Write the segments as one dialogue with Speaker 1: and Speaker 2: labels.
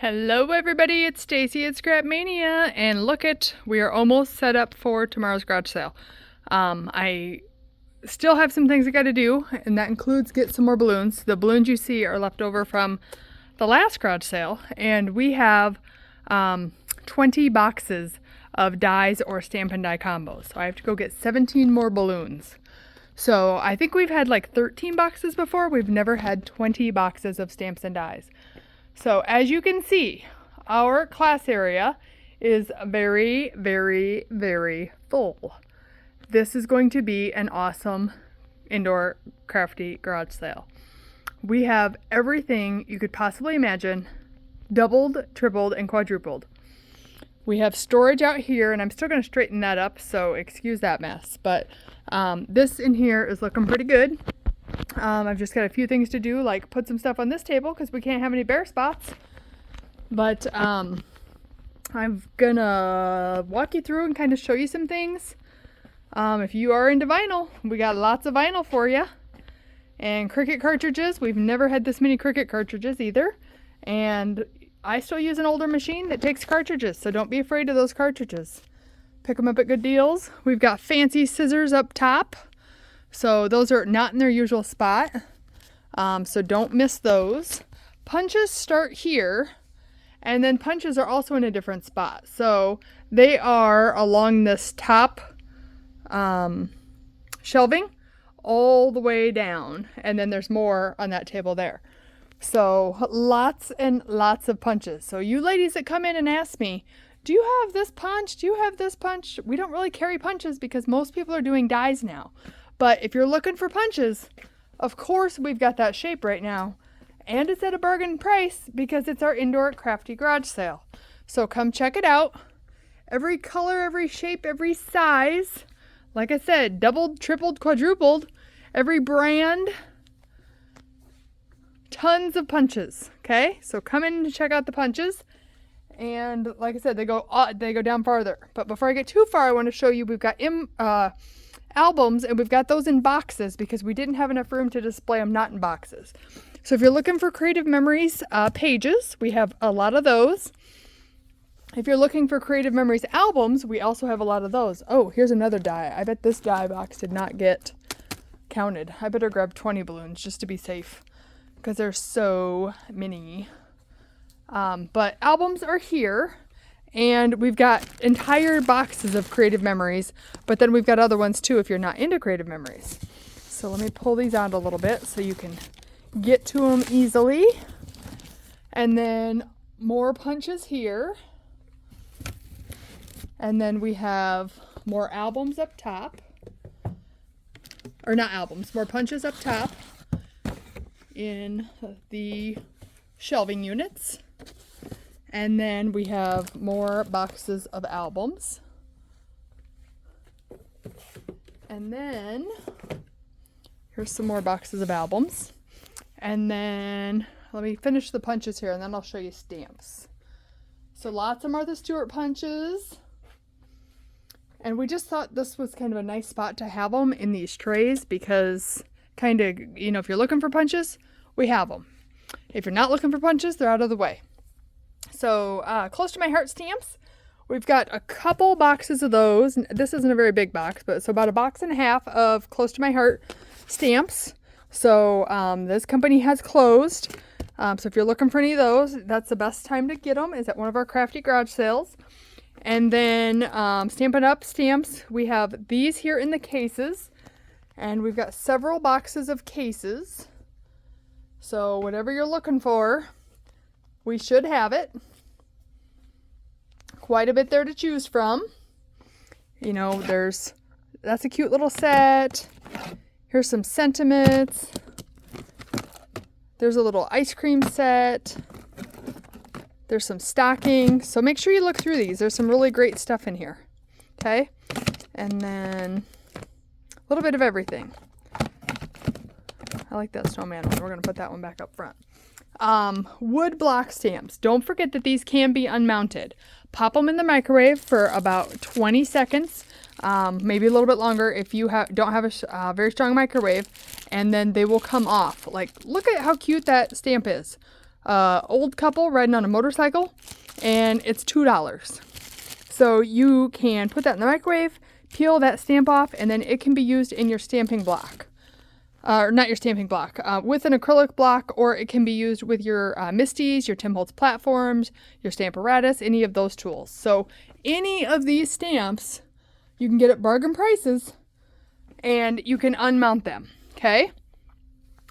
Speaker 1: Hello everybody, it's Stacy at Scrapmania, and we are almost set up for tomorrow's garage sale. I still have some things I gotta do, and that includes get some more balloons. The balloons you see are left over from the last garage sale, and we have 20 boxes of dies or Stampin' Die combos. So I have to go get 17 more balloons. So I think we've had like 13 boxes before. We've never had 20 boxes of stamps and dies. So as you can see, our class area is very, very, very full. This is going to be an awesome indoor crafty garage sale. We have everything you could possibly imagine, doubled, tripled, and quadrupled. We have storage out here, and I'm still going to straighten that up, so excuse that mess. But this in here is looking pretty good. I've just got a few things to do, like put some stuff on this table because we can't have any bare spots. But I'm gonna walk you through and kind of show you some things. If you are into vinyl, we got lots of vinyl for you. And Cricut cartridges, we've never had this many Cricut cartridges either. And I still use an older machine that takes cartridges, so don't be afraid of those cartridges. Pick them up at good deals. We've got fancy scissors up top. So those are not in their usual spot, so don't miss those. Punches start here, and then punches are also in a different spot. So they are along this top shelving all the way down, and then there's more on that table there. So lots and lots of punches. So you ladies that come in and ask me, do you have this punch? Do you have this punch? We don't really carry punches because most people are doing dies now. But if you're looking for punches, of course we've got that shape right now. And it's at a bargain price because it's our indoor crafty garage sale. So come check it out. Every color, every shape, every size. Like I said, doubled, tripled, quadrupled. Every brand. Tons of punches. Okay? So come in and check out the punches. And like I said, they go down farther. But before I get too far, I want to show you we've got albums, and we've got those in boxes because we didn't have enough room to display them not in boxes. So if you're looking for Creative Memories pages, we have a lot of those. If you're looking for Creative Memories albums, we also have a lot of those. Oh, here's another die. I bet this die box did not get counted. I better grab 20 balloons just to be safe because there's so many. But albums are here. And we've got entire boxes of Creative Memories, but then we've got other ones too if you're not into Creative Memories. So let me pull these out a little bit so you can get to them easily. And then more punches here. And then we have more albums up top. Or not albums, more punches up top in the shelving units. And then we have more boxes of albums. And then here's some more boxes of albums. And then let me finish the punches here and then I'll show you stamps. So lots of Martha Stewart punches. And we just thought this was kind of a nice spot to have them in these trays because kind of, you know, if you're looking for punches, we have them. If you're not looking for punches, they're out of the way. So Close to My Heart stamps, we've got a couple boxes of those. This isn't a very big box, but it's about a box and a half of Close to My Heart stamps. So this company has closed. So if you're looking for any of those, that's the best time to get them is at one of our crafty garage sales. And then Stampin' Up! Stamps, we have these here in the cases. And we've got several boxes of cases. So whatever you're looking for, we should have it. Quite a bit there to choose from. You know, that's a cute little set. Here's some sentiments. There's a little ice cream set. There's some stockings. So make sure you look through these. There's some really great stuff in here. Okay? And then a little bit of everything. I like that snowman one. We're going to put that one back up front. Wood block stamps. Don't forget that these can be unmounted. Pop them in the microwave for about 20 seconds, maybe a little bit longer if you don't have a very strong microwave, and then they will come off. Like, look at how cute that stamp is. old couple riding on a motorcycle, and it's $2. So you can put that in the microwave, peel that stamp off, and then it can be used in your stamping block. Or not your stamping block, with an acrylic block, or it can be used with your Misties, your Tim Holtz platforms, your Stamparatus, any of those tools. So any of these stamps, you can get at bargain prices, and you can unmount them, okay?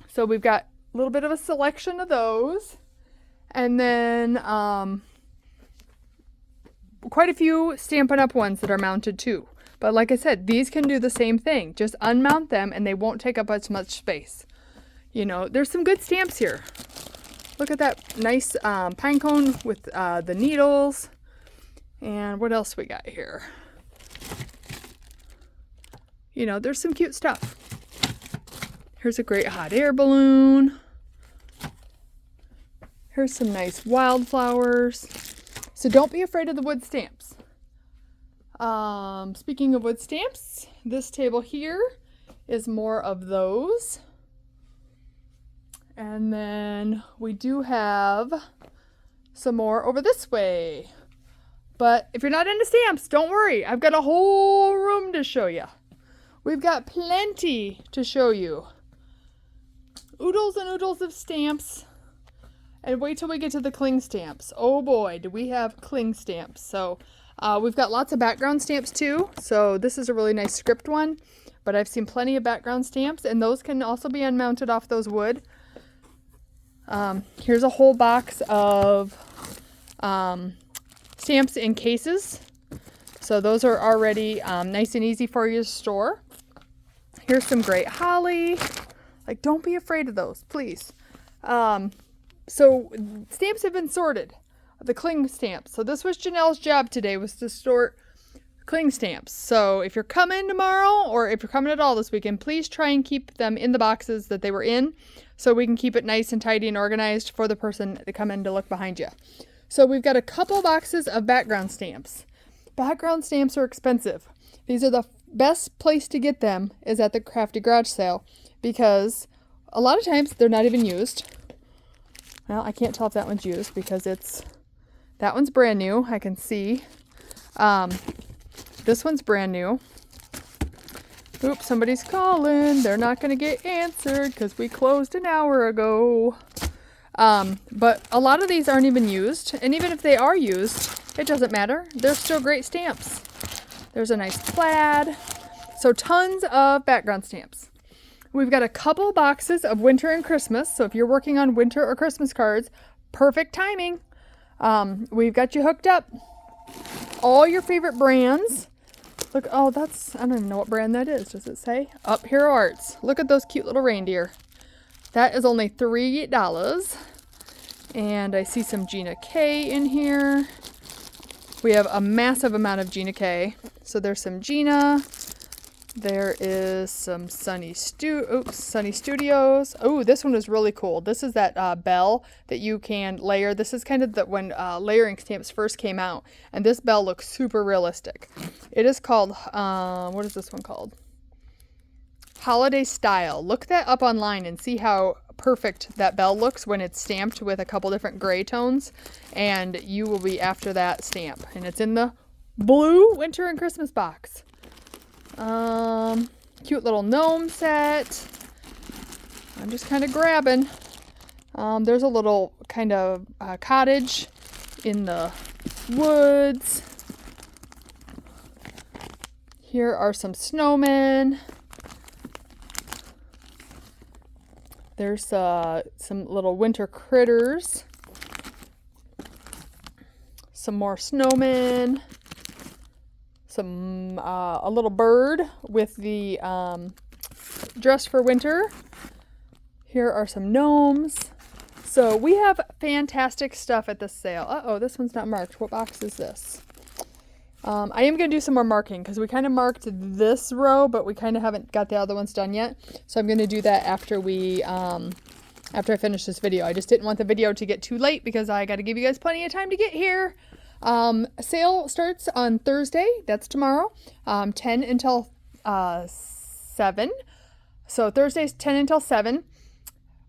Speaker 1: So we've got a little bit of a selection of those, and then quite a few Stampin' Up! Ones that are mounted too. But like I said, these can do the same thing. Just unmount them and they won't take up as much space. You know, there's some good stamps here. Look at that nice pine cone with the needles. And what else we got here? You know, there's some cute stuff. Here's a great hot air balloon. Here's some nice wildflowers. So don't be afraid of the wood stamps. Speaking of wood stamps, this table here is more of those. And then we do have some more over this way. But if you're not into stamps, don't worry. I've got a whole room to show you. We've got plenty to show you. Oodles and oodles of stamps. And wait till we get to the cling stamps. Oh boy, do we have cling stamps. So we've got lots of background stamps too. So this is a really nice script one. But I've seen plenty of background stamps. And those can also be unmounted off those wood. Here's a whole box of stamps in cases. So those are already nice and easy for you to store. Here's some great holly. Like, don't be afraid of those, please. So stamps have been sorted. The cling stamps. So this was Janelle's job today, was to sort cling stamps. So if you're coming tomorrow, or if you're coming at all this weekend, please try and keep them in the boxes that they were in, so we can keep it nice and tidy and organized for the person to come in to look behind you. So we've got a couple boxes of background stamps. Background stamps are expensive. These are the best place to get them is at the Crafty garage sale, because a lot of times they're not even used. Well, I can't tell if that one's used because that one's brand new. I can see. This one's brand new. Oops, somebody's calling. They're not going to get answered because we closed an hour ago. But a lot of these aren't even used. And even if they are used, it doesn't matter. They're still great stamps. There's a nice plaid. So tons of background stamps. We've got a couple boxes of winter and Christmas. So if you're working on winter or Christmas cards, perfect timing. We've got you hooked up. All your favorite brands. Look, oh, I don't even know what brand that is. Does it say? Up Hero Arts. Look at those cute little reindeer. That is only $3. And I see some Gina K in here. We have a massive amount of Gina K. So there's some Gina. There is some Sunny Studios. Oh, this one is really cool. This is that bell that you can layer. This is kind of when layering stamps first came out. And this bell looks super realistic. It is called, what is this one called? Holiday Style. Look that up online and see how perfect that bell looks when it's stamped with a couple different gray tones. And you will be after that stamp. And it's in the blue winter and Christmas box. Cute little gnome set. I'm just kind of grabbing. There's a little kind of cottage in the woods. Here are some snowmen. There's some little winter critters. Some more snowmen. A little bird with the dress for winter. Here are some gnomes. So we have fantastic stuff at this sale. Uh-oh, this one's not marked. What box is this? I am going to do some more marking because we kind of marked this row, but we kind of haven't got the other ones done yet. So I'm going to do that after after I finish this video. I just didn't want the video to get too late because I got to give you guys plenty of time to get here. Sale starts on Thursday. That's tomorrow. 10 until 7. So Thursday's 10 until 7.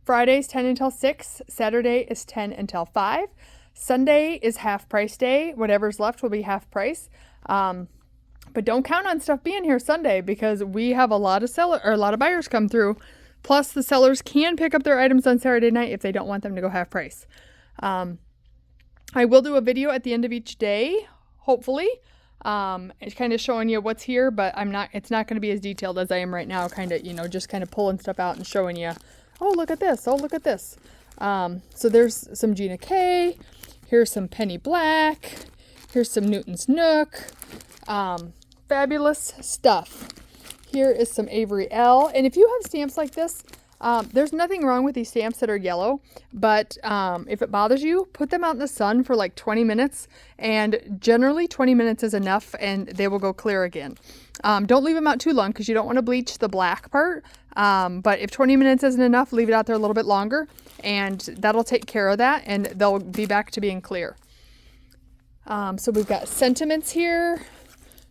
Speaker 1: Friday's 10 until 6. Saturday is 10 until 5. Sunday is half price day. Whatever's left will be half price. But don't count on stuff being here Sunday because we have a lot of buyers come through. Plus, the sellers can pick up their items on Saturday night if they don't want them to go half price. I will do a video at the end of each day, hopefully. It's kind of showing you what's here, but it's not going to be as detailed as I am right now, kind of, just kind of pulling stuff out and showing you, oh, look at this. Oh, look at this. So there's some Gina K. Here's some Penny Black. Here's some Newton's Nook. Fabulous stuff. Here is some Avery L. And if you have stamps like this, there's nothing wrong with these stamps that are yellow, but if it bothers you, put them out in the sun for like 20 minutes, and generally 20 minutes is enough and they will go clear again. Don't leave them out too long because you don't want to bleach the black part, but if 20 minutes isn't enough, leave it out there a little bit longer, and that'll take care of that, and they'll be back to being clear. So we've got sentiments here.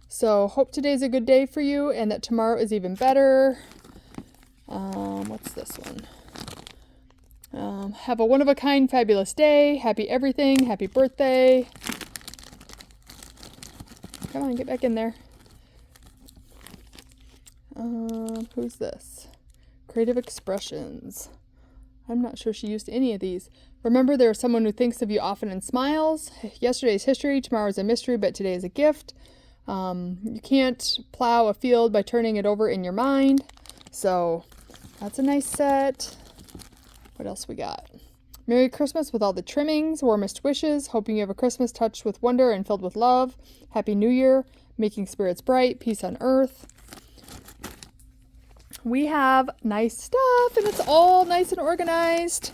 Speaker 1: So hope today's a good day for you and that tomorrow is even better. What's this one? Have a one-of-a-kind fabulous day. Happy everything. Happy birthday. Come on, get back in there. Who's this? Creative Expressions. I'm not sure she used any of these. Remember, there is someone who thinks of you often and smiles. Yesterday's history, tomorrow's a mystery, but today is a gift. You can't plow a field by turning it over in your mind. So that's a nice set. What else we got? Merry Christmas with all the trimmings. Warmest wishes. Hoping you have a Christmas touched with wonder and filled with love. Happy New Year. Making spirits bright. Peace on earth. We have nice stuff, and it's all nice and organized.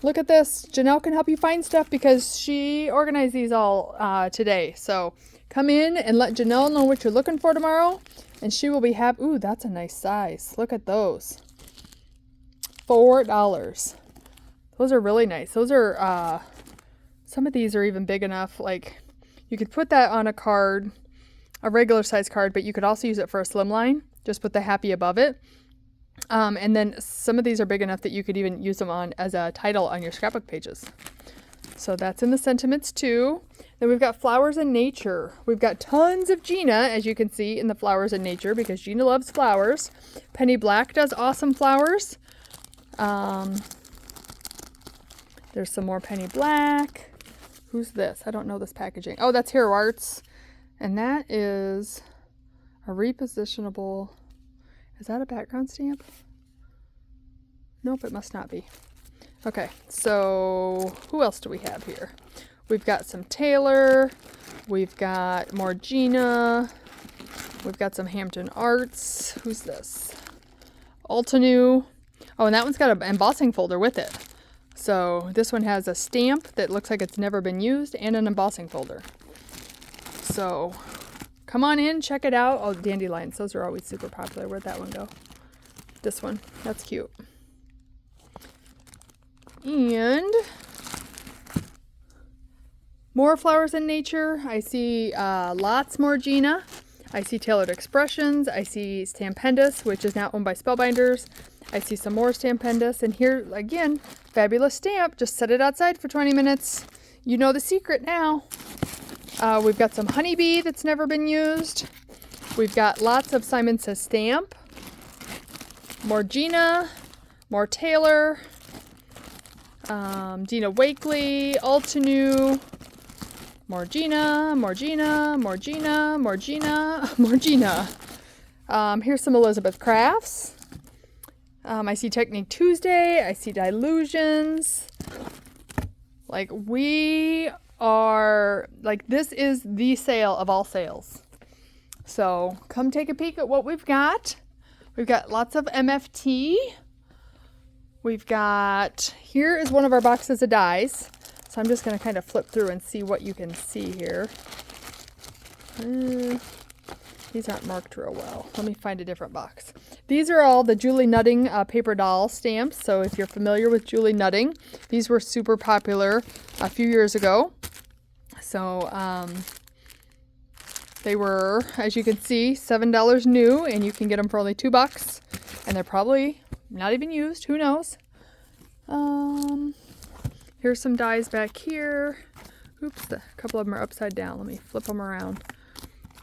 Speaker 1: Look at this. Janelle can help you find stuff because she organized these all today. So come in and let Janelle know what you're looking for tomorrow, and she will be happy. Ooh, that's a nice size. Look at those. $4. Those are really nice. Those are, some of these are even big enough. Like, you could put that on a card, a regular size card, but you could also use it for a slimline. Just put the happy above it. And then some of these are big enough that you could even use them on as a title on your scrapbook pages. So that's in the sentiments too. Then we've got Flowers in Nature. We've got tons of Gina, as you can see, in the Flowers in Nature because Gina loves flowers. Penny Black does awesome flowers. There's some more Penny Black. Who's this? I don't know this packaging. Oh, that's Hero Arts. And that is a repositionable. Is that a background stamp? Nope, it must not be. Okay, so who else do we have here? We've got some Taylor. We've got more Gina. We've got some Hampton Arts. Who's this? Altenew. Oh, and that one's got an embossing folder with it. So this one has a stamp that looks like it's never been used and an embossing folder. So come on in, check it out. Oh, dandelions. Those are always super popular. Where'd that one go? This one. That's cute. And more Flowers in Nature. I see lots more Gina. I see Tailored Expressions. I see Stampendous, which is now owned by Spellbinders. I see some more Stampendous. And here, again, fabulous stamp. Just set it outside for 20 minutes. You know the secret now. We've got some Honeybee that's never been used. We've got lots of Simon Says Stamp. More Gina. More Taylor. Dina Wakely. Altenew. More Gina. More Gina. More Gina. More Gina. More Gina. Here's some Elizabeth Crafts. I see Technique Tuesday. I see Dilutions. Like, we are, like, this is the sale of all sales. So come take a peek at what we've got. We've got lots of MFT. We've got, here is one of our boxes of dies. So I'm just going to kind of flip through and see what you can see here. These aren't marked real well. Let me find a different box. These are all the Julie Nutting paper doll stamps. So if you're familiar with Julie Nutting, these were super popular a few years ago. So they were, as you can see, $7 new, and you can get them for only $2. And they're probably not even used. Who knows? Here's some dies back here. Oops, a couple of them are upside down. Let me flip them around.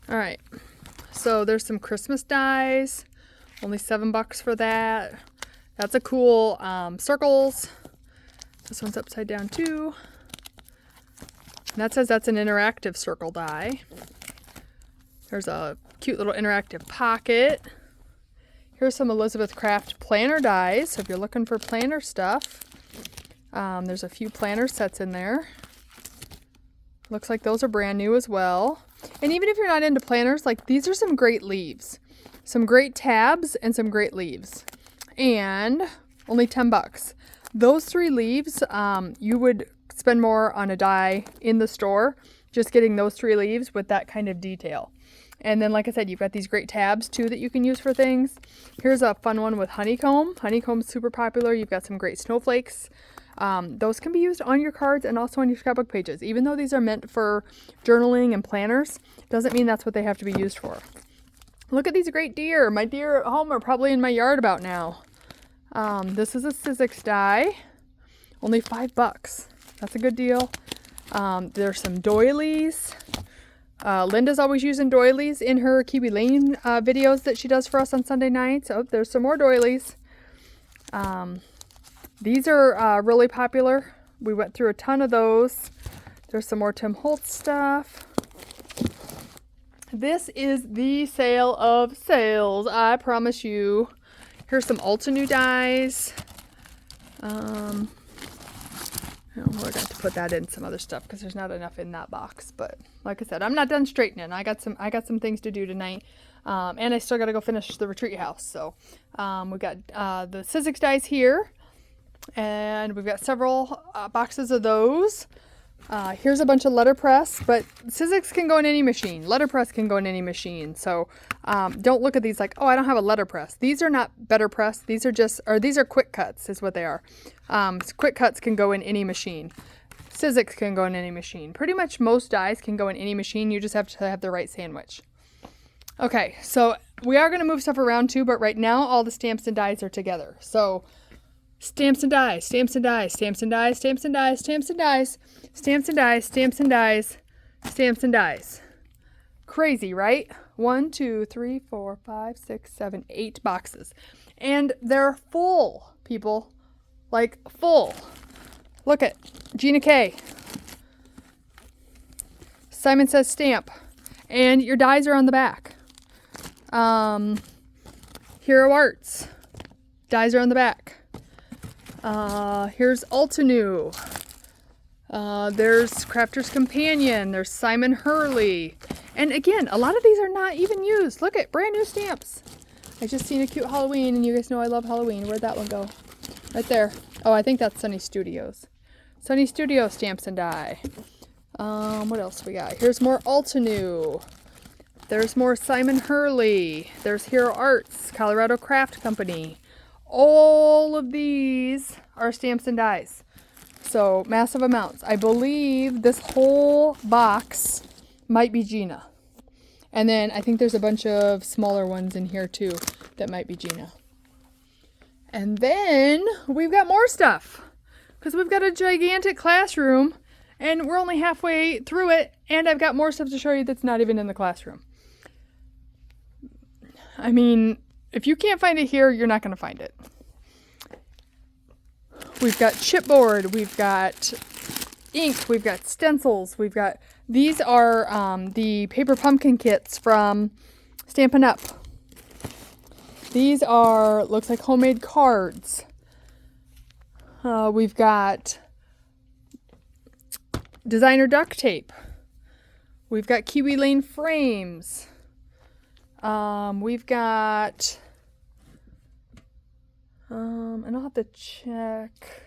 Speaker 1: All right, so there's some Christmas dies. Only $7 for that. That's a cool circles. This one's upside down too. And that says that's an interactive circle die. There's a cute little interactive pocket. Here's some Elizabeth Craft planner dies. So if you're looking for planner stuff, there's a few planner sets in there. Looks like those are brand new as well. And even if you're not into planners, like these are some great leaves. Some great tabs and some great leaves. And only $10. Those 3 leaves, you would spend more on a die in the store just getting those 3 leaves with that kind of detail. And then, like I said, you've got these great tabs too that you can use for things. Here's a fun one with honeycomb. Honeycomb's super popular. You've got some great snowflakes. Those can be used on your cards and also on your scrapbook pages. Even though these are meant for journaling and planners, doesn't mean that's what they have to be used for. Look at these great deer. My deer at home are probably in my yard about now. This is a Sizzix die. Only $5. That's a good deal. There's some doilies. Linda's always using doilies in her Kiwi Lane videos that she does for us on Sunday nights. Oh, there's some more doilies. These are really popular. We went through a ton of those. There's some more Tim Holtz stuff. This is the sale of sales, I promise you. Here's some Ulta new dies. Oh, we're going to put that in some other stuff because there's not enough in that box. But like I said, I'm not done straightening. I got some things to do tonight, and I still got to go finish the retreat house. So we got the Sizzix dies here, and we've got several boxes of those. Here's a bunch of letterpress, but Sizzix can go in any machine. Letterpress can go in any machine. So don't look at these like, oh, I don't have a letterpress. These are not better press. These are quick cuts is what they are. Quick cuts can go in any machine. Sizzix can go in any machine. Pretty much most dies can go in any machine. You just have to have the right sandwich. Okay, so we are going to move stuff around too, but right now all the stamps and dies are together. So stamps and dies, stamps and dies, stamps and dies, stamps and dies, stamps and dies, stamps and dies, stamps and dies, stamps and dies. Crazy, right? 1, 2, 3, 4, 5, 6, 7, 8 boxes. And they're full, people. Like, full. Look at Gina K. Simon Says stamp. And your dies are on the back. Hero Arts. Dies are on the back. Here's Ulta. There's Crafter's Companion. There's Simon Hurley. And again, a lot of these are not even used. Look at brand new stamps. I just seen a cute Halloween, and you guys know I love Halloween. Where'd that one go? Right there. Oh, I think that's Sunny Studios. Sunny Studio stamps and die. What else we got? Here's more Ulta. There's more Simon Hurley. There's Hero Arts, Colorado Craft Company. All of these are stamps and dies. So massive amounts. I believe this whole box might be Gina. And then I think there's a bunch of smaller ones in here too that might be Gina. And then we've got more stuff because we've got a gigantic classroom and we're only halfway through it, and I've got more stuff to show you that's not even in the classroom. I mean, if you can't find it here, you're not going to find it. We've got chipboard, we've got ink, we've got stencils, we've got, these are the paper pumpkin kits from Stampin' Up. These are, looks like homemade cards. We've got designer duct tape. We've got Kiwi Lane frames. We've got, and I'll have to check.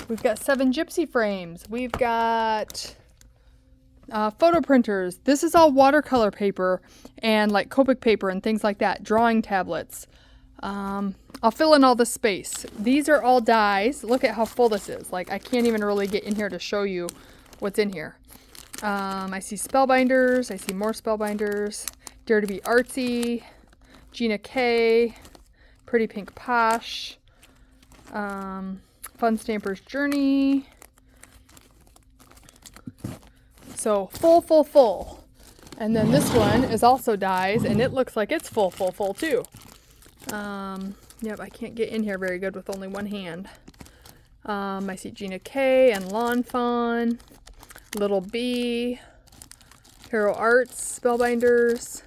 Speaker 1: We've got 7 gypsy frames. We've got photo printers. This is all watercolor paper and like Copic paper and things like that. Drawing tablets. I'll fill in all the space. These are all dies. Look at how full this is. Like, I can't even really get in here to show you what's in here. I see spellbinders. I see more spellbinders. Dare to be Artsy. Gina K. Pretty Pink Posh. Fun Stamper's Journey. So full. And then this one is also dies, and it looks like it's full too. Yep, I can't get in here very good with only one hand. I see Gina K and Lawn Fawn, Little B, Hero Arts, Spellbinders.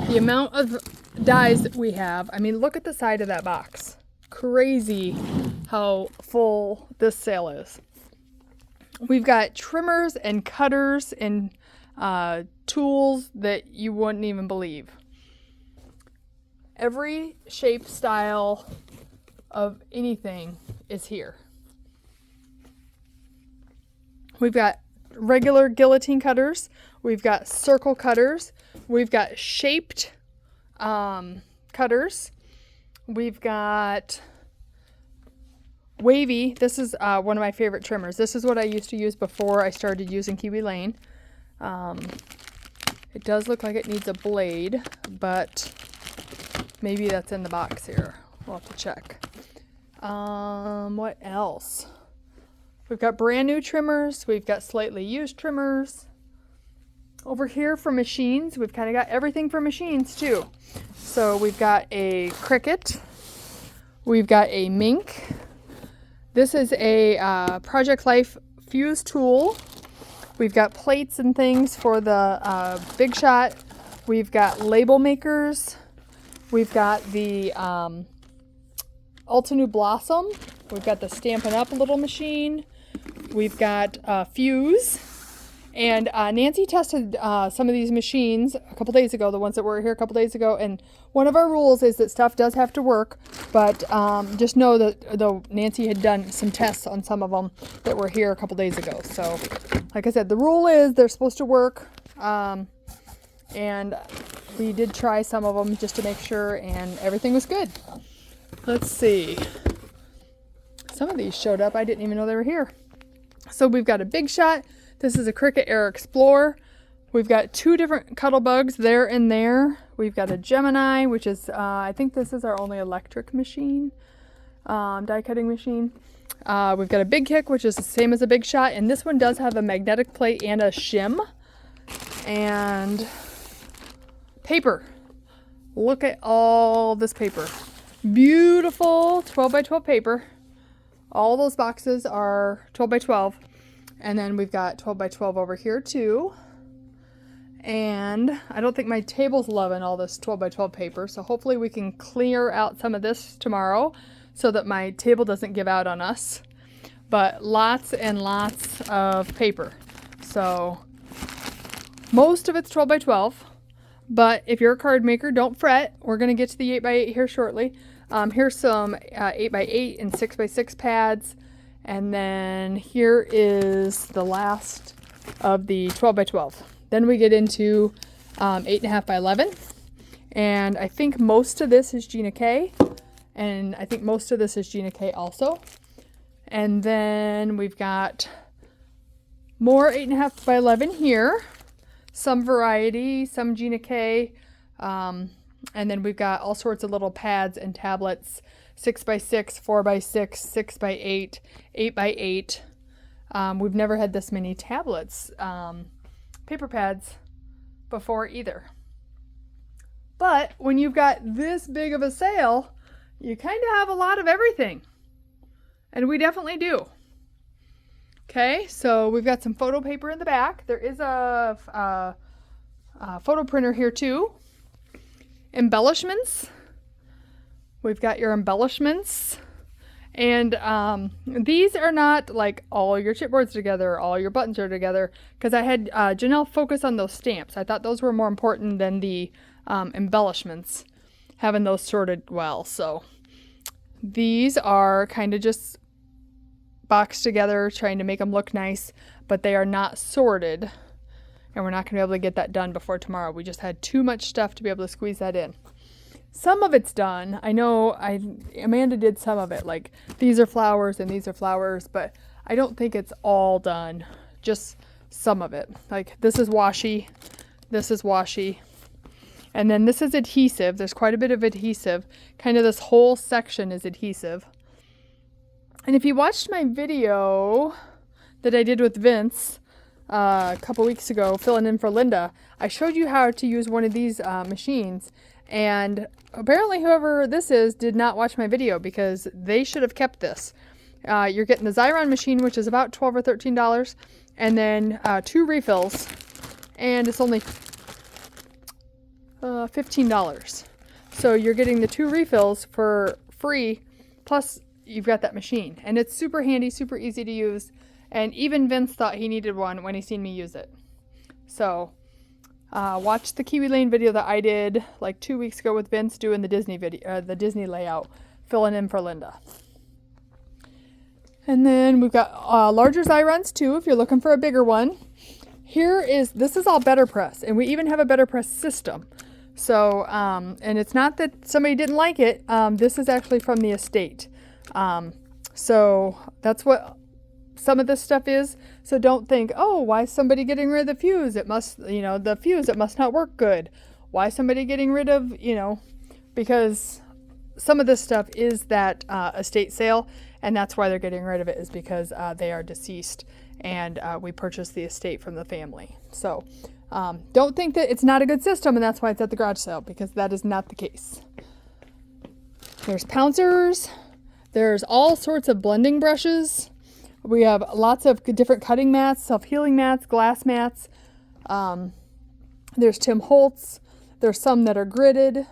Speaker 1: The amount of dies that we have, I mean, look at the side of that box. Crazy how full this sale is. We've got trimmers and cutters and tools that you wouldn't even believe. Every shape, style of anything is here. We've got regular guillotine cutters. We've got circle cutters. We've got shaped cutters. We've got wavy. This is one of my favorite trimmers. This is what I used to use before I started using Kiwi Lane. It does look like it needs a blade, but maybe that's in the box here. We'll have to check. What else? We've got brand new trimmers. We've got slightly used trimmers. Over here for machines, we've kind of got everything for machines too. So we've got a Cricut. We've got a Mink. This is a Project Life fuse tool. We've got plates and things for the Big Shot. We've got label makers. We've got the Altenew Blossom. We've got the Stampin' Up! Little machine. We've got fuse. And Nancy tested some of these machines a couple days ago, the ones that were here a couple days ago. And one of our rules is that stuff does have to work, but just know that though Nancy had done some tests on some of them that were here a couple days ago. So, like I said, the rule is they're supposed to work. And we did try some of them just to make sure, and everything was good. Let's see. Some of these showed up. I didn't even know they were here. So we've got a Big Shot. This is a Cricut Air Explorer. We've got two different Cuddlebugs there and there. We've got a Gemini, which is, I think this is our only electric machine, die cutting machine. We've got a Big Kick, which is the same as a Big Shot, and this one does have a magnetic plate and a shim. And paper. Look at all this paper. Beautiful 12 by 12 paper. All those boxes are 12 by 12. And then we've got 12 by 12 over here too. And I don't think my table's loving all this 12 by 12 paper. So hopefully we can clear out some of this tomorrow so that my table doesn't give out on us. But lots and lots of paper. So most of it's 12 by 12. But if you're a card maker, don't fret. We're going to get to the 8 by 8 here shortly. Here's some 8 by 8 and 6 by 6 pads. And then here is the last of the 12 by 12. Then we get into 8.5 by 11. And I think most of this is Gina K. And I think most of this is Gina K also. And then we've got more 8.5 by 11 here. Some variety, some Gina K. And then we've got all sorts of little pads and tablets. 6 by 6, 4 by 6, 6 by 8, 8 by 8. We've never had this many tablets, paper pads before either. But when you've got this big of a sale, you kind of have a lot of everything. And we definitely do. Okay, so we've got some photo paper in the back. There is a photo printer here too. Embellishments. We've got your embellishments. And these are not like all your chipboards together, all your buttons are together, because I had Janelle focus on those stamps. I thought those were more important than the embellishments, having those sorted well. So these are kind of just boxed together, trying to make them look nice, but they are not sorted. And we're not going to be able to get that done before tomorrow. We just had too much stuff to be able to squeeze that in. Some of it's done. I know Amanda did some of it. Like these are flowers and these are flowers, but I don't think it's all done. Just some of it. Like this is washi. This is washi. And then this is adhesive. There's quite a bit of adhesive. Kind of this whole section is adhesive. And if you watched my video that I did with Vince a couple weeks ago, filling in for Linda, I showed you how to use one of these machines. And apparently whoever this is did not watch my video because they should have kept this. You're getting the Xyron machine, which is about $12 or $13, and then 2 refills, and it's only $15. So you're getting the 2 refills for free, plus you've got that machine. And it's super handy, super easy to use, and even Vince thought he needed one when he seen me use it. So watch the Kiwi Lane video that I did like 2 weeks ago with Vince doing the Disney video, the Disney layout, filling in for Linda. And then we've got larger Xyrons too, if you're looking for a bigger one. This is all Better Press, and we even have a Better Press system. So, and it's not that somebody didn't like it. This is actually from the estate. So that's what some of this stuff is. So don't think, oh, why is somebody getting rid of the fuse? It must, the fuse, it must not work good. Why is somebody getting rid of, because some of this stuff is that estate sale, and that's why they're getting rid of it, is because they are deceased, and we purchased the estate from the family. So don't think that it's not a good system and that's why it's at the garage sale, because that is not the case. There's pouncers. There's all sorts of blending brushes. We have lots of different cutting mats, self-healing mats, glass mats. There's Tim Holtz. There's some that are gridded.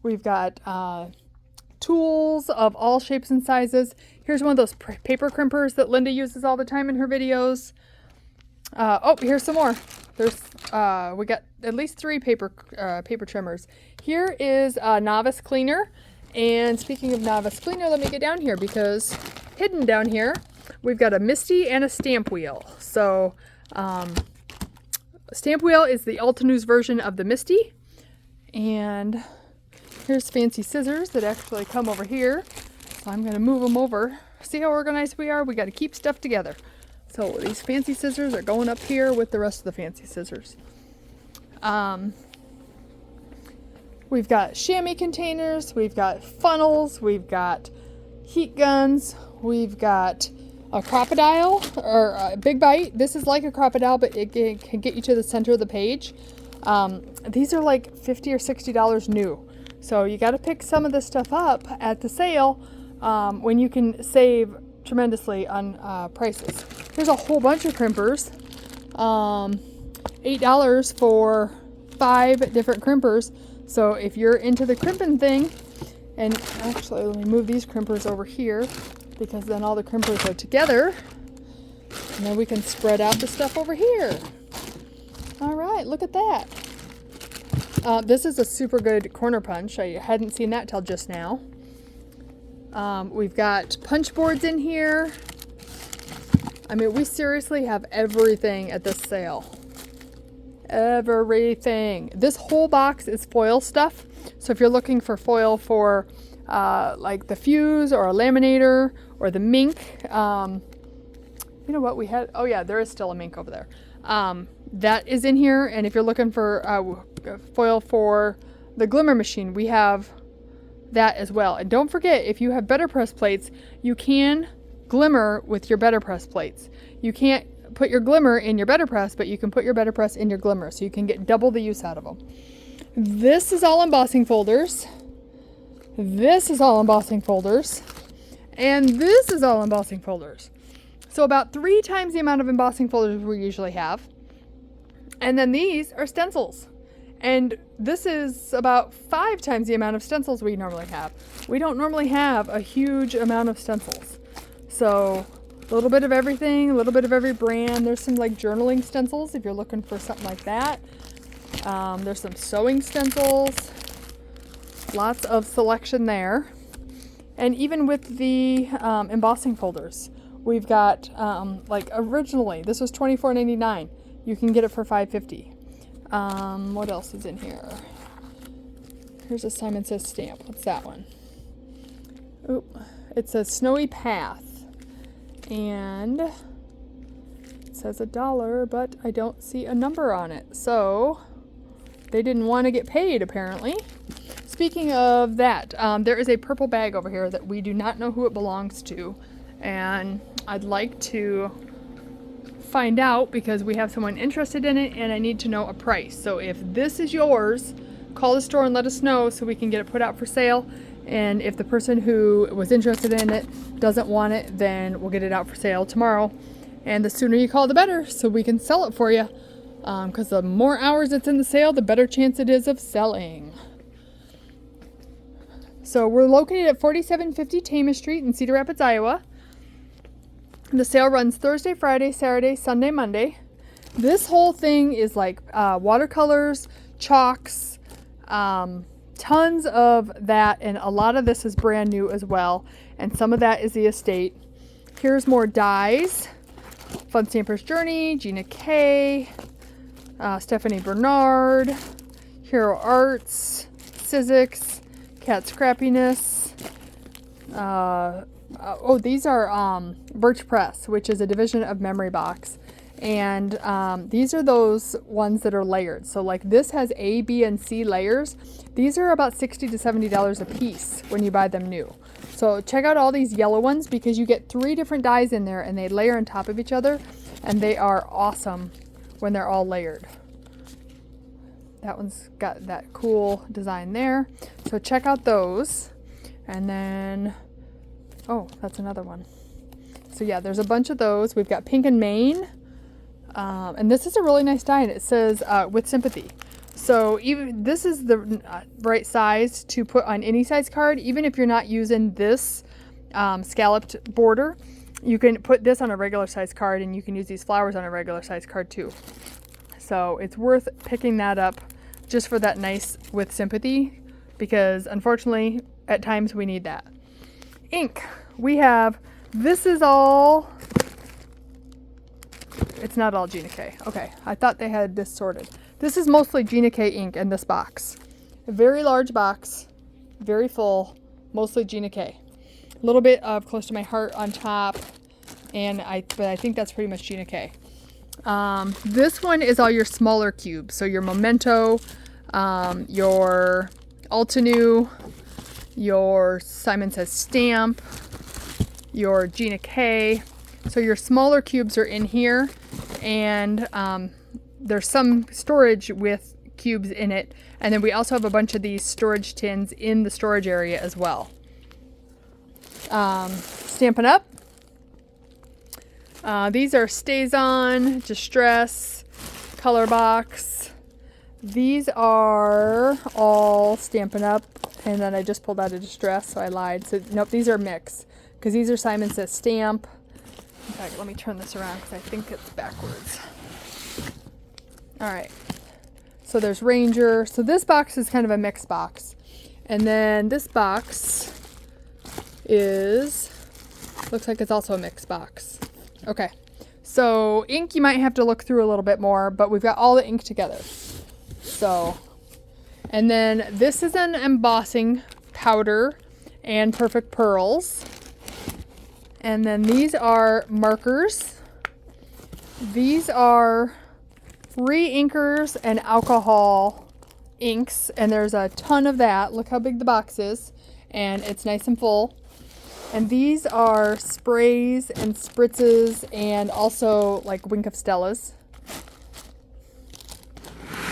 Speaker 1: We've got tools of all shapes and sizes. Here's one of those paper crimpers that Linda uses all the time in her videos. Oh, here's some more. There's we got at least 3 paper trimmers. Here is a novice cleaner. And speaking of novice cleaner, let me get down here, because hidden down here, we've got a Misty and a stamp wheel. So stamp wheel is the Altenews version of the Misty. And here's fancy scissors that actually come over here. So I'm going to move them over. See how organized we are? We got to keep stuff together. So these fancy scissors are going up here with the rest of the fancy scissors. We've got chamois containers. We've got funnels. We've got heat guns. We've got a crocodile, or a big bite. This is like a crocodile, but it can get you to the center of the page. These are like $50 or $60 new. So you got to pick some of this stuff up at the sale when you can save tremendously on prices. Here's a whole bunch of crimpers. $8 for 5 different crimpers. So if you're into the crimping thing, and actually let me move these crimpers over here, because then all the crimpers are together, and then we can spread out the stuff over here. All right, look at that. This is a super good corner punch. I hadn't seen that till just now. We've got punch boards in here. I mean, we seriously have everything at this sale. Everything. This whole box is foil stuff. So if you're looking for foil for like the fuse or a laminator or the mink, you know what we had? Oh yeah, there is still a mink over there. That is in here. And if you're looking for foil for the glimmer machine, we have that as well. And don't forget, if you have Better Press plates, you can glimmer with your Better Press plates. You can't put your glimmer in your Better Press, but you can put your Better Press in your glimmer, so you can get double the use out of them. This is all embossing folders. This is all embossing folders. And this is all embossing folders. So about 3 times the amount of embossing folders we usually have. And then these are stencils. And this is about 5 times the amount of stencils we normally have. We don't normally have a huge amount of stencils. So a little bit of everything, a little bit of every brand. There's some like journaling stencils if you're looking for something like that. There's some sewing stencils. Lots of selection there. And even with the embossing folders, we've got like originally this was $24.99. You can get it for $5.50. What else is in here? Here's a Simon Says stamp. What's that one? Oop. It says Snowy Path. And it says $1, but I don't see a number on it. So they didn't want to get paid, apparently. speaking of that, there is a purple bag over here that we do not know who it belongs to, and I'd like to find out because we have someone interested in it and I need to know a price. So if this is yours, call the store and let us know so we can get it put out for sale. And if the person who was interested in it doesn't want it, then we'll get it out for sale tomorrow. And the sooner you call, the better, so we can sell it for you. Because the more hours it's in the sale, the better chance it is of selling. So we're located at 4750 Tama Street in Cedar Rapids, Iowa. The sale runs Thursday, Friday, Saturday, Sunday, Monday. This whole thing is like watercolors, chalks, tons of that, and a lot of this is brand new as well. And some of that is the estate. Here's more dies. Fun Stamper's Journey, Gina K, Stephanie Bernard, Hero Arts, Sizzix, Cat Scrappiness. These are Birch Press, which is a division of Memory Box. And these are those ones that are layered. So like this has A, B, and C layers. These are about $60 to $70 a piece when you buy them new. So check out all these yellow ones because you get 3 different dies in there and they layer on top of each other. And they are awesome when they're all layered. That one's got that cool design there. So check out those. And then, oh, that's another one. So yeah, there's a bunch of those. We've got Pink and Maine. And this is a really nice die, and it says with sympathy. So even this is the right size to put on any size card. Even if you're not using this scalloped border, you can put this on a regular size card, and you can use these flowers on a regular size card too. So it's worth picking that up just for that nice with sympathy, because unfortunately at times we need that. Ink. We have, this is all, it's not all Gina K. Okay, I thought they had this sorted. This is mostly Gina K ink in this box. A very large box, very full, mostly Gina K. A little bit of Close to My Heart on top, but I think that's pretty much Gina K. This one is all your smaller cubes, so your Memento, your Altenew, your Simon Says Stamp, your Gina K. So your smaller cubes are in here, and there's some storage with cubes in it, and then we also have a bunch of these storage tins in the storage area as well. Stampin' Up. These are Stays On, Distress, Color Box. These are all Stampin' Up, and then I just pulled out a Distress, so I lied. So nope, these are mixed, because these are Simon Says Stamp. In fact, let me turn this around because I think it's backwards. All right, so there's Ranger. So this box is kind of a mixed box. And then this box looks like it's also a mixed box. Okay, so ink you might have to look through a little bit more, but we've got all the ink together. So, and then this is an embossing powder and Perfect Pearls. And then these are markers. These are re-inkers and alcohol inks, and there's a ton of that. Look how big the box is, and it's nice and full. And these are sprays and spritzes, and also like Wink of Stellas.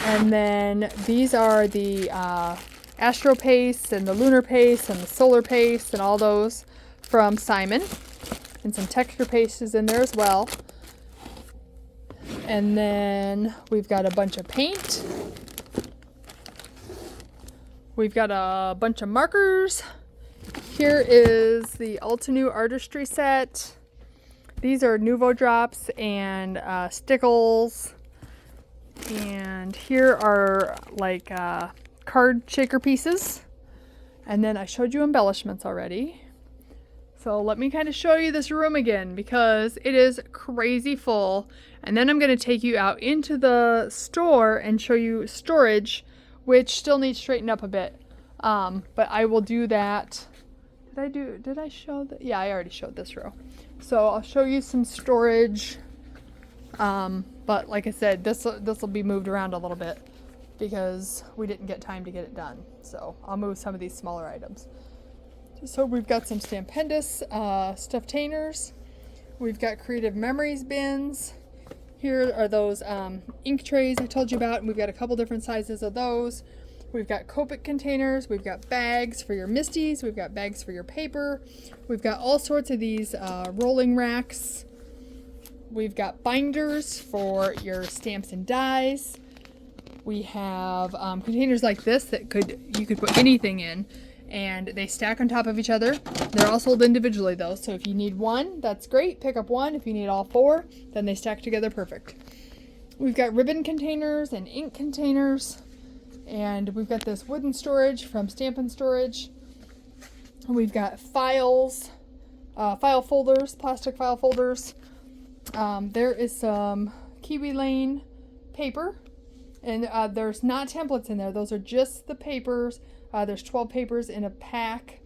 Speaker 1: And then these are the Astro Paste and the Lunar Paste and the Solar Paste and all those from Simon. And some texture paste is in there as well. And then we've got a bunch of paint. We've got a bunch of markers. Here is the Altenew Artistry set. These are Nuvo Drops and Stickles. And here are like card shaker pieces. And then I showed you embellishments already. So let me kind of show you this room again because it is crazy full. And then I'm going to take you out into the store and show you storage, which still needs straightened up a bit. But I will do that. Did I show that? Yeah, I already showed this row. So I'll show you some storage. But like I said, this will be moved around a little bit. because we didn't get time to get it done. So I'll move some of these smaller items. So we've got some Stampendous stufftainers. We've got Creative Memories bins. Here are those ink trays I told you about, and we've got a couple different sizes of those. We've got Copic containers. We've got bags for your Misties. We've got bags for your paper. We've got all sorts of these rolling racks. We've got binders for your stamps and dies. We have containers like this that you could put anything in, and they stack on top of each other. They're all sold individually though, so if you need one, that's great. Pick up one. If you need all four, then they stack together perfect. We've got ribbon containers and ink containers, and we've got this wooden storage from Stampin' Storage. We've got files, file folders, plastic file folders. There is some Kiwi Lane paper, and there's not templates in there. Those are just the papers. There's 12 papers in a pack.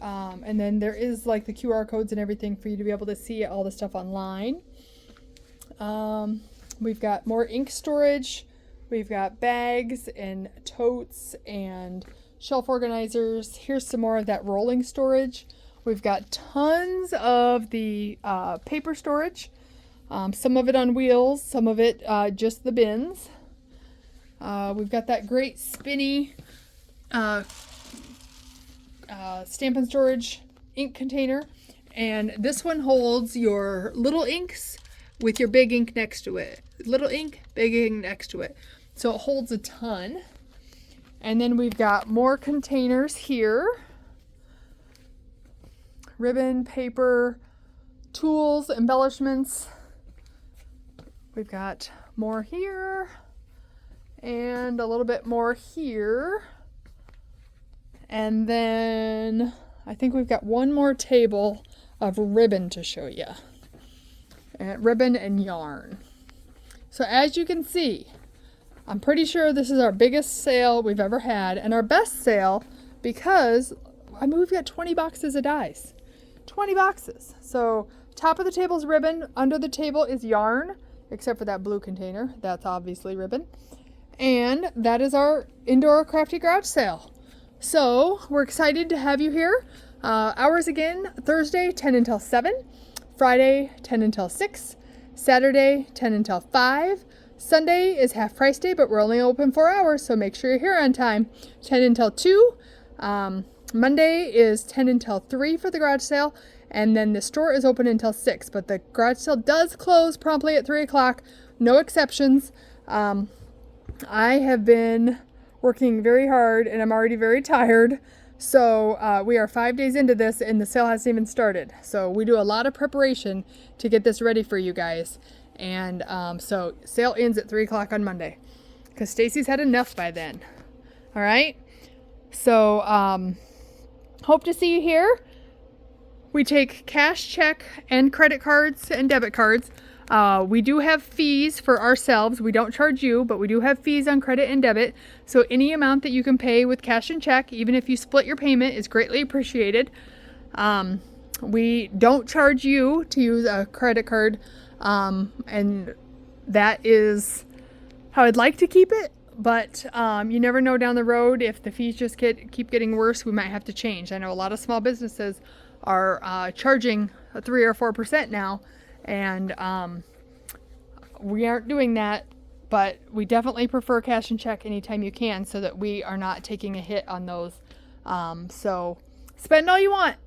Speaker 1: And then there is like the QR codes and everything for you to be able to see all the stuff online. We've got more ink storage. We've got bags and totes and shelf organizers. Here's some more of that rolling storage. We've got tons of the paper storage. Some of it on wheels, some of it just the bins. We've got that great spinny Stampin' Storage ink container, and this one holds your little inks with your big ink next to it. Little ink, big ink next to it. So it holds a ton. And then we've got more containers here. Ribbon, paper, tools, embellishments. We've got more here and a little bit more here. And then I think we've got one more table of ribbon to show you. Ribbon and yarn. So as you can see, I'm pretty sure this is our biggest sale we've ever had, and our best sale because we've got 20 boxes of dies. 20 boxes. So top of the table is ribbon, under the table is yarn, except for that blue container. That's obviously ribbon. And that is our indoor crafty garage sale. So we're excited to have you here. Hours again, Thursday 10 until 7, Friday 10 until 6, Saturday 10 until 5. Sunday is half price day, but we're only open 4 hours, so make sure you're here on time. 10 until 2. Monday is 10 until 3 for the garage sale, and then the store is open until 6, but the garage sale does close promptly at 3 o'clock. No exceptions. I have been working very hard, and I'm already very tired. So we are 5 days into this, and the sale hasn't even started. So we do a lot of preparation to get this ready for you guys. And so sale ends at 3 o'clock on Monday, because Stacy's had enough by then. All right. So hope to see you here. We take cash, check, and credit cards and debit cards. We do have fees for ourselves. We don't charge you, but we do have fees on credit and debit. So any amount that you can pay with cash and check, even if you split your payment, is greatly appreciated. We don't charge you to use a credit card, and that is how I'd like to keep it. But you never know down the road, if the fees just keep getting worse, we might have to change. I know a lot of small businesses are charging 3 or 4% now. And we aren't doing that, but we definitely prefer cash and check anytime you can, so that we are not taking a hit on those. So spend all you want.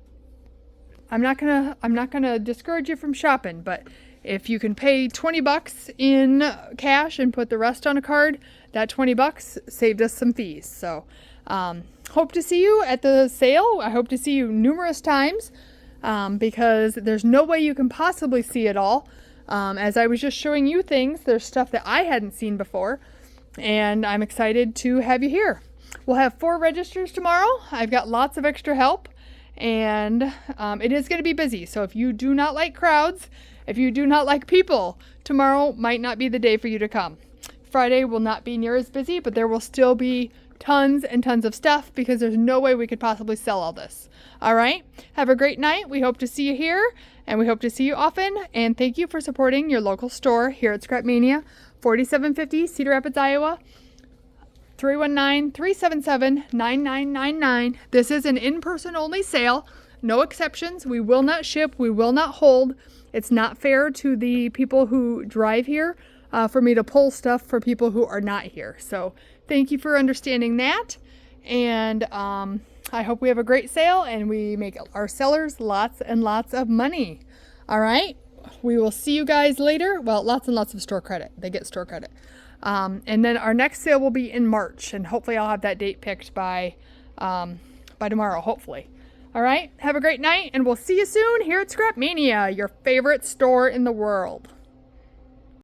Speaker 1: I'm not gonna discourage you from shopping, but if you can pay $20 in cash and put the rest on a card, that $20 saved us some fees. So hope to see you at the sale. I hope to see you numerous times. Because there's no way you can possibly see it all. As I was just showing you things, there's stuff that I hadn't seen before, and I'm excited to have you here. We'll have 4 registers tomorrow. I've got lots of extra help, and it is going to be busy. So if you do not like crowds, if you do not like people, tomorrow might not be the day for you to come. Friday will not be near as busy, but there will still be tons and tons of stuff, because there's no way we could possibly sell all this. All right. Have a great night. We hope to see you here, and we hope to see you often. And thank you for supporting your local store here at Scrapmania, 4750 Cedar Rapids, Iowa. 319-377-9999. This is an in-person only sale. No exceptions. We will not ship. We will not hold. It's not fair to the people who drive here for me to pull stuff for people who are not here. So thank you for understanding that. And I hope we have a great sale and we make our sellers lots and lots of money. All right. We will see you guys later. Well, lots and lots of store credit. They get store credit. And then our next sale will be in March, and hopefully I'll have that date picked by tomorrow, hopefully. All right, have a great night, and we'll see you soon here at Scrapmania, your favorite store in the world.